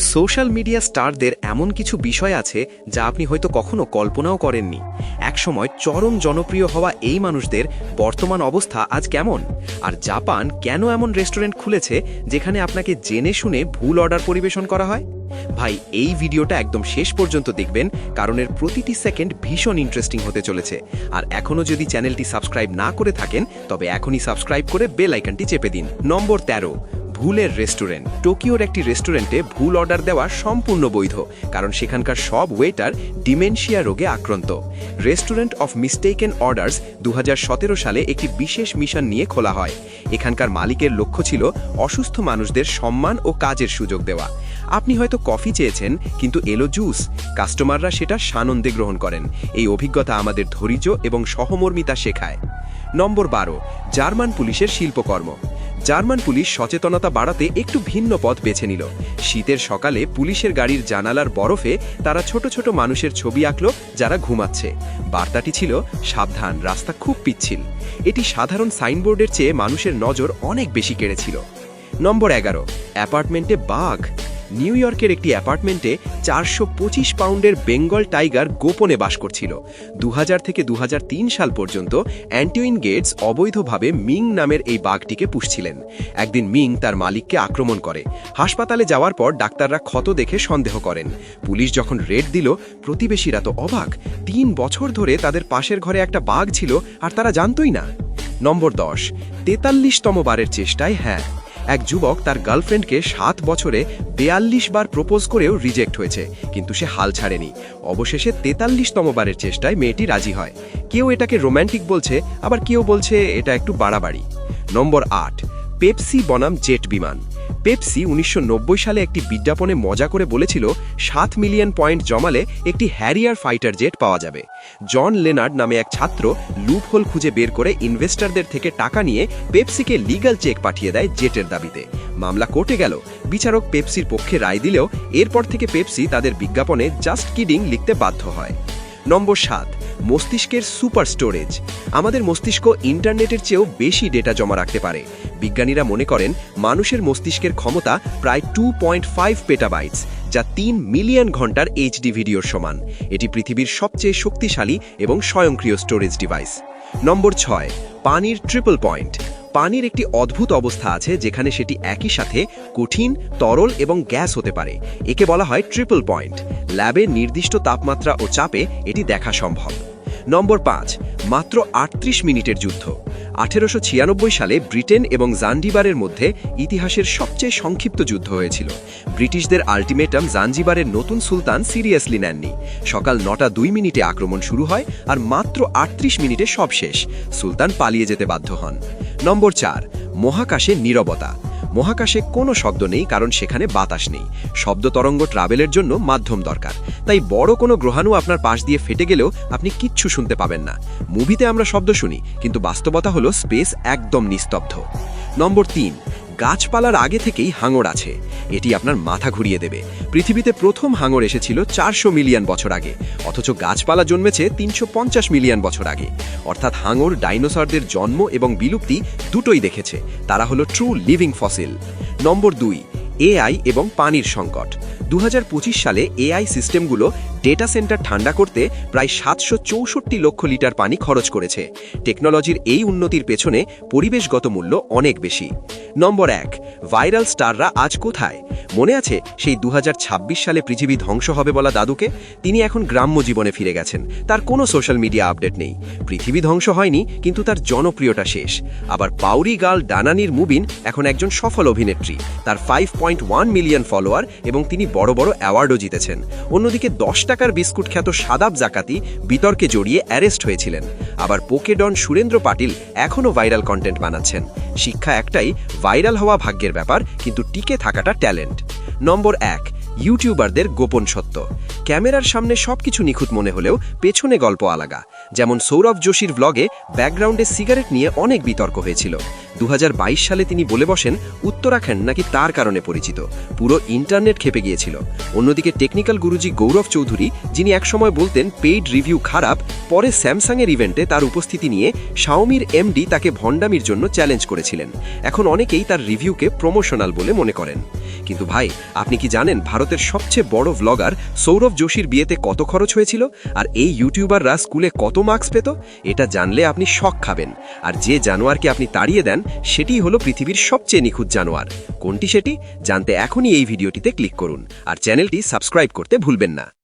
Social media স্টারদের এমন কিছু বিষয় আছে যা আপনি হয়তো কখনো কল্পনাও করেননি। একসময় চরম জনপ্রিয় হওয়া এই মানুষদের বর্তমান অবস্থা আজ কেমন, আর জাপান কেন এমন রেস্টুরেন্ট খুলেছে যেখানে আপনাকে জেনে শুনে ভুল অর্ডার পরিবেশন করা হয়। ভাই, এই ভিডিওটা একদম শেষ পর্যন্ত দেখবেন, কারণ এর প্রতিটি সেকেন্ড ভীষণ ইন্টারেস্টিং হতে চলেছে। আর এখনও যদি চ্যানেলটি সাবস্ক্রাইব না করে থাকেন তবে এখনই সাবস্ক্রাইব করে বেল আইকনটি চেপে দিন। নম্বর 13, ভুলের রেস্টুরেন্ট। টোকিওর একটি রেস্টুরেন্টে ভুল অর্ডার দেওয়া সম্পূর্ণ বৈধ, কারণ সেখানকার সব ওয়েটার ডিমেনশিয়া রোগে আক্রান্ত। রেস্টুরেন্ট অফ মিস্টেকেন অর্ডার্স 2017 সালে একটি বিশেষ মিশন নিয়ে খোলা হয়। এখানকার মালিকের লক্ষ্য ছিল অসুস্থ মানুষদের সম্মান ও কাজের সুযোগ দেওয়া। আপনি হয়তো কফি চেয়েছেন কিন্তু এলো জুস, কাস্টমাররা সেটা সানন্দে গ্রহণ করেন। এই অভিজ্ঞতা আমাদের ধৈর্য এবং সহমর্মিতা শেখায়। নম্বর 12, জার্মান পুলিশের শিল্পকর্ম। জার্মান পুলিশ সচেতনতা বাড়াতে একটু ভিন্ন পথ বেছে নিল। শীতের সকালে পুলিশের গাড়ির জানালার বরফে তারা ছোট ছোট মানুষের ছবি আঁকল যারা ঘুমাচ্ছে। বার্তাটি ছিল, সাবধান, রাস্তা খুব পিচ্ছিল। এটি সাধারণ সাইনবোর্ডের চেয়ে মানুষের নজর অনেক বেশি কেড়েছিল। নম্বর 11, অ্যাপার্টমেন্টে বাঘ। নিউ ইয়র্কের একটি অ্যাপার্টমেন্টে 425 পাউন্ডের বেঙ্গল টাইগার গোপনে বাস করছিল। 2000 থেকে 2003 সাল পর্যন্ত অ্যান্টুইন গেটস অবৈধভাবে মিং নামের এই বাঘটিকে পুষছিলেন। একদিন মিং তার মালিককে আক্রমণ করে। হাসপাতালে যাওয়ার পর ডাক্তাররা ক্ষত দেখে সন্দেহ করেন। পুলিশ যখন রেড দিল, প্রতিবেশীরা তো অবাক। 3 বছর ধরে তাদের পাশের ঘরে একটা বাঘ ছিল আর তারা জানতই না। নম্বর 10, 43তম বারের চেষ্টায় হ্যাঁ। এক যুবক তার গার্লফ্রেন্ডকে 7 বছরে 42 বার প্রপোজ করেও রিজেক্ট হয়েছে, কিন্তু সে হাল ছাড়েনি। অবশেষে 43তম বারের চেষ্টায় মেয়েটি রাজি হয়। কেউ এটাকে রোম্যান্টিক বলছে, আবার কেউ বলছে এটা একটু বাড়াবাড়ি। নম্বর 8, পেপসি বনাম জেট বিমান। পেপসি 1990 সালে একটি বিজ্ঞাপনে মজা করে বলেছিল 7 মিলিয়ন পয়েন্ট জমালে একটি হ্যারিয়ার ফাইটার জেট পাওয়া যাবে। জন লেনার্ড নামে এক ছাত্র লুপহোল খুঁজে বের করে ইনভেস্টরদের থেকে টাকা নিয়ে পেপসিকে লিগ্যাল চেক পাঠিয়ে দেয় জেটের দাবিতে। মামলা কোর্টে গেল। বিচারক পেপসির পক্ষে রায় দিলেও এরপর থেকে পেপসি তাদের বিজ্ঞাপনে জাস্ট কিডিং লিখতে বাধ্য হয়। নম্বর 7, মস্তিষ্কের সুপার স্টোরেজ। আমাদের মস্তিষ্ক ইন্টারনেটের চেয়েও বেশি ডেটা জমা রাখতে পারে। বিজ্ঞানীরা মনে করেন মানুষের মস্তিষ্কের ক্ষমতা প্রায় 2.5 পেটাবাইটস, যা 3 মিলিয়ন ঘন্টার এইচডি ভিডিওর সমান। এটি পৃথিবীর সবচেয়ে শক্তিশালী এবং স্বয়ংক্রিয় স্টোরেজ ডিভাইস। নম্বর 6, পানির ট্রিপল পয়েন্ট। পানির একটি অদ্ভুত অবস্থা আছে যেখানে সেটি একই সাথে কঠিন, তরল এবং গ্যাস হতে পারে। একে বলা হয় ট্রিপল পয়েন্ট। ল্যাবে নির্দিষ্ট তাপমাত্রা ও চাপে এটি দেখা সম্ভব। নম্বর 5, মাত্র 38 মিনিটের যুদ্ধ। 1896 সালে ব্রিটেন এবং জাঞ্জিবারের মধ্যে ইতিহাসের সবচেয়ে সংক্ষিপ্ত যুদ্ধ হয়েছিল। ব্রিটিশদের আল্টিমেটাম জাঞ্জিবারের নতুন সুলতান সিরিয়াসলি নেননি। সকাল 9:02 আক্রমণ শুরু হয় আর মাত্র 38 মিনিটে সব শেষ। সুলতান পালিয়ে যেতে বাধ্য হন। নম্বর 4, মহাকাশে নীরবতা। মহাকাশে কোনো শব্দ নেই, কারণ সেখানে বাতাস নেই। শব্দ তরঙ্গ ট্রাভেলের জন্য মাধ্যম দরকার। তাই বড় কোনো গ্রহাণু আপনার পাশ দিয়ে ফেটে গেলেও আপনি কিচ্ছু শুনতে পাবেন না। মুভিতে আমরা শব্দ শুনি, কিন্তু বাস্তবতা হলো স্পেস একদম নিস্তব্ধ। নম্বর 3, গাছপালার আগে থেকেই হাঙর আছে। এটি আপনার মাথা ঘুরিয়ে দেবে। পৃথিবীতে প্রথম হাঙর এসেছিল 400 মিলিয়ন বছর আগে, অথচ গাছপালা জন্মেছে 350 মিলিয়ন বছর আগে। অর্থাৎ হাঙর ডাইনোসরদের জন্ম এবং বিলুপ্তি দুটোই দেখেছে। তারা হলো ট্রু লিভিং ফসিল। নম্বর 2, এআই এবং পানির সংকট। 2025 সালে এআই সিস্টেমগুলো ডেটা সেন্টার ঠান্ডা করতে প্রায় 764 লক্ষ লিটার পানি খরচ করেছে। টেকনোলজির এই উন্নতির পেছনে পরিবেশগত মূল্য অনেক বেশি। নম্বর 1, ভাইরাল স্টাররা আজ কোথায়? মনে আছে সেই 2026 সালে পৃথিবী ধ্বংস হবে বলা দাদুকে? তিনি এখন গ্রাম্য জীবনে ফিরে গেছেন। তার কোনো সোশ্যাল মিডিয়া আপডেট নেই। পৃথিবী ধ্বংস হয়নি, কিন্তু তার জনপ্রিয়তা শেষ। আবার পাউরি গার্ল ডানানির মুবিন এখন একজন সফল অভিনেত্রী। তার 5.1 মিলিয়ন ফলোয়ার এবং তিনি বড় বড় অ্যাওয়ার্ডও জিতেছেন। অন্যদিকে 10 টাকার বিস্কুট খ্যাত সাদাব জাকাতি বিতর্কে জড়িয়ে অ্যারেস্ট হয়েছিলেন। আবার পোকেডন সুরেন্দ্র পাটিল এখনও ভাইরাল কন্টেন্ট বানাচ্ছেন। শিক্ষা একটাই, ভাইরাল হওয়া ভাগ্যের ব্যাপার, কিন্তু টিকে থাকাটা ট্যালেন্ট। নম্বর 1, ইউটিউবারদের গোপন সত্য। ক্যামেরার সামনে সবকিছু নিখুঁত মনে হলেও পেছনে গল্প আলাদা। যেমন সৌরভ যোশীর ব্লগে ব্যাকগ্রাউন্ডে সিগারেট নিয়ে অনেক বিতর্ক হয়েছিল। 2022 সালে তিনি বলে বসেন উত্তরাখণ্ড নাকি তার কারণে পরিচিত। পুরো ইন্টারনেট খেপে গিয়েছিল। অন্যদিকে টেকনিক্যাল গুরুজি গৌরব চৌধুরী, যিনি একসময় বলতেন পেইড রিভিউ খারাপ, পরে স্যামসাংয়ের ইভেন্টে তার উপস্থিতি নিয়ে শাওমির এমডি তাকে ভণ্ডামির জন্য চ্যালেঞ্জ করেছিলেন। এখন অনেকেই তার রিভিউকে প্রমোশনাল বলে মনে করেন। কিন্তু ভাই, আপনি কি জানেন ভারতের সবচেয়ে বড় ভ্লগার সৌরভ যোশীর বিয়েতে কত খরচ হয়েছিল? আর এই ইউটিউবাররা স্কুলে কত মার্কস পেত? এটা জানলে আপনি শক খাবেন। আর যে জানোয়ারকে আপনি তাড়িয়ে দেন সেটিই হলো পৃথিবীর সবচেয়ে নিখুঁত জানোয়ার। কোনটি সেটি জানতে এখনই এই ভিডিওটিতে ক্লিক করুন আর চ্যানেলটি সাবস্ক্রাইব করতে ভুলবেন না।